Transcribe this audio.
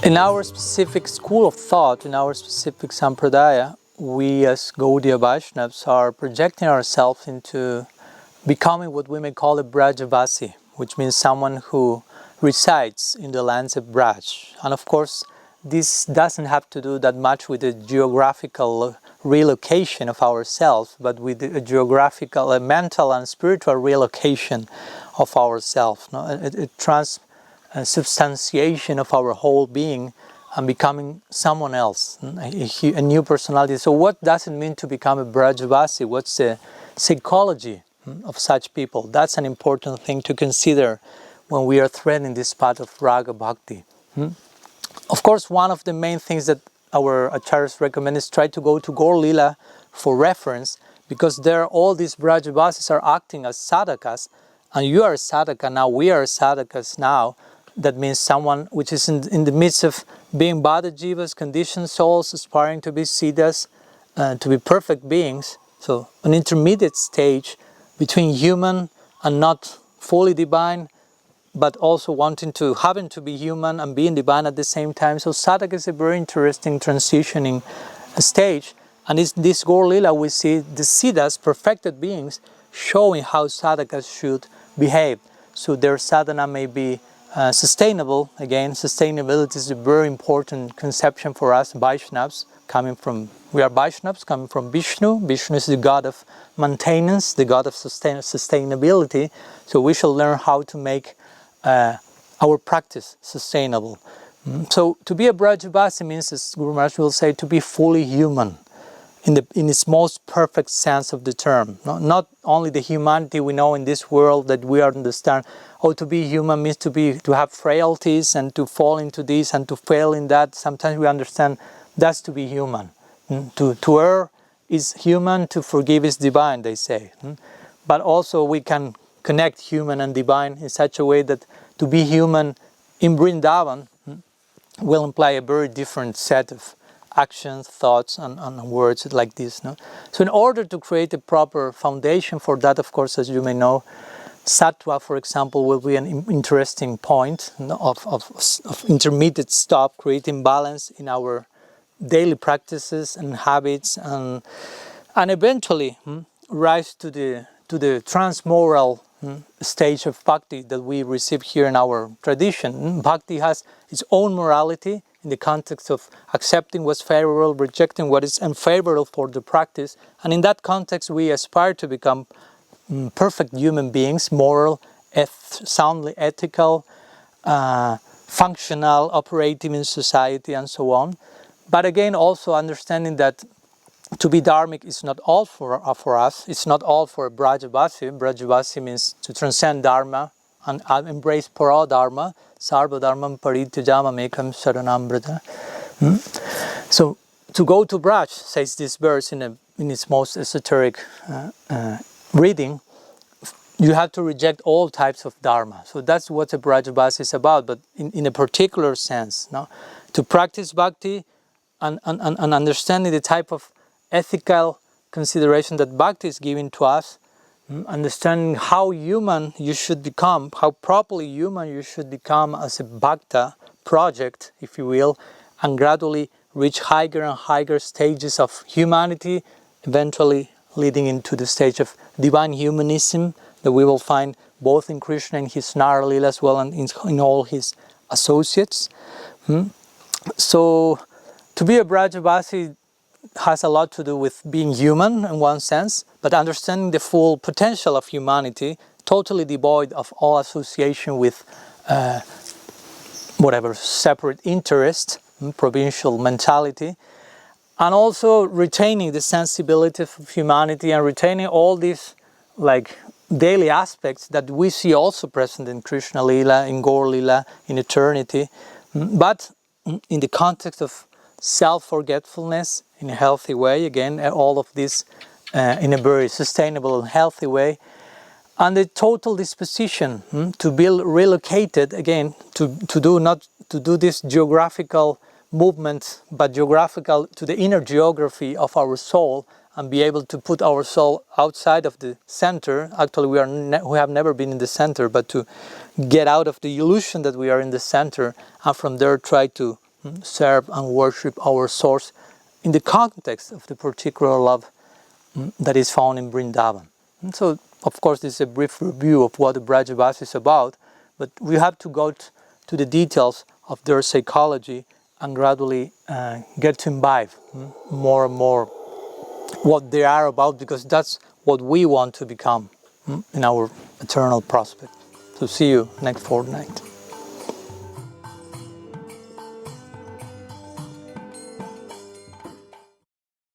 In our specific school of thought, in our specific sampradaya, we as Gaudiya Vaishnavas are projecting ourselves into becoming what we may call a Vrajavasi, which means someone who resides in the lands of Braj. And of course, this doesn't have to do that much with the geographical relocation of ourselves, but with a geographical, a mental and spiritual relocation of ourselves. No? A transubstantiation of our whole being and becoming someone else, a new personality. So what does it mean to become a Vrajavasi? What's the psychology of such people? That's an important thing to consider when we are threading this path of Raga Bhakti. Of course, one of the main things that our acharyas recommend is try to go to Gaur Lila for reference, because there all these Vrajavasis are acting as sadhakas, and you are a sadhaka now, we are sadhakas now. That means someone which is in the midst of being Bada Jivas, conditioned souls, aspiring to be Siddhas, to be perfect beings. So an intermediate stage between human and not fully divine, but also having to be human and being divine at the same time. So sadhaka is a very interesting transitioning stage. And in this Gaur Lila we see the Siddhas, perfected beings, showing how sadhakas should behave. So their sadhana may be sustainable. Again, sustainability is a very important conception for us Vaishnavas. We are Vaishnavas coming from Vishnu. Vishnu is the god of maintenance, the god of sustainability. So we shall learn how to make our practice sustainable. So to be a Vrajavasi means, as Guru Maharaj will say, to be fully human in its most perfect sense of the term. Not only the humanity we know in this world that we understand. Oh, to be human means to have frailties and to fall into this and to fail in that. Sometimes we understand that's to be human. To err is human, to forgive is divine, they say. But also we can connect human and divine in such a way that to be human in Vrindavan will imply a very different set of actions, thoughts, and words like this. No? So in order to create a proper foundation for that, of course, as you may know, Sattva, for example, will be an interesting point of intermediate stop, creating balance in our daily practices and habits, and eventually rise to the transmoral stage of bhakti that we receive here in our tradition. Bhakti has its own morality in the context of accepting what's favorable, rejecting what is unfavorable for the practice, and in that context we aspire to become perfect human beings, moral, soundly ethical, functional, operating in society, and so on. But again, also understanding that to be dharmic is not all for us. It's not all for Vrajavasi. Vrajavasi means to transcend dharma and embrace para dharma. Sarva dharmam paritujama mekam saranam brata. So to go to Braj, says this verse in its most esoteric reading, you have to reject all types of dharma. So that's what a Vrajavasi is about, but in a particular sense. No? To practice bhakti and understanding the type of ethical consideration that bhakti is giving to us, understanding how human you should become, how properly human you should become as a bhakta project, if you will, and gradually reach higher and higher stages of humanity, eventually leading into the stage of divine humanism that we will find both in Krishna and his Nara Lila as well, and in all his associates. So to be a Vrajavasi has a lot to do with being human in one sense, but understanding the full potential of humanity, totally devoid of all association with whatever separate interest, provincial mentality, and also retaining the sensibility of humanity and retaining all these like daily aspects that we see also present in Krishna Lila, in Gaur Lila, in eternity, but in the context of self-forgetfulness in a healthy way, again, all of this in a very sustainable and healthy way, and the total disposition to be relocated, again, to do this geographical movement, but geographical to the inner geography of our soul, and be able to put our soul outside of the center. Actually, we have never been in the center, but to get out of the illusion that we are in the center, and from there try to serve and worship our source in the context of the particular love that is found in Vrindavan. And so, of course, this is a brief review of what the Vrajavasi is about, but we have to go to the details of their psychology and gradually get to imbibe more and more what they are about, because that's what we want to become in our eternal prospect. So see you next fortnight.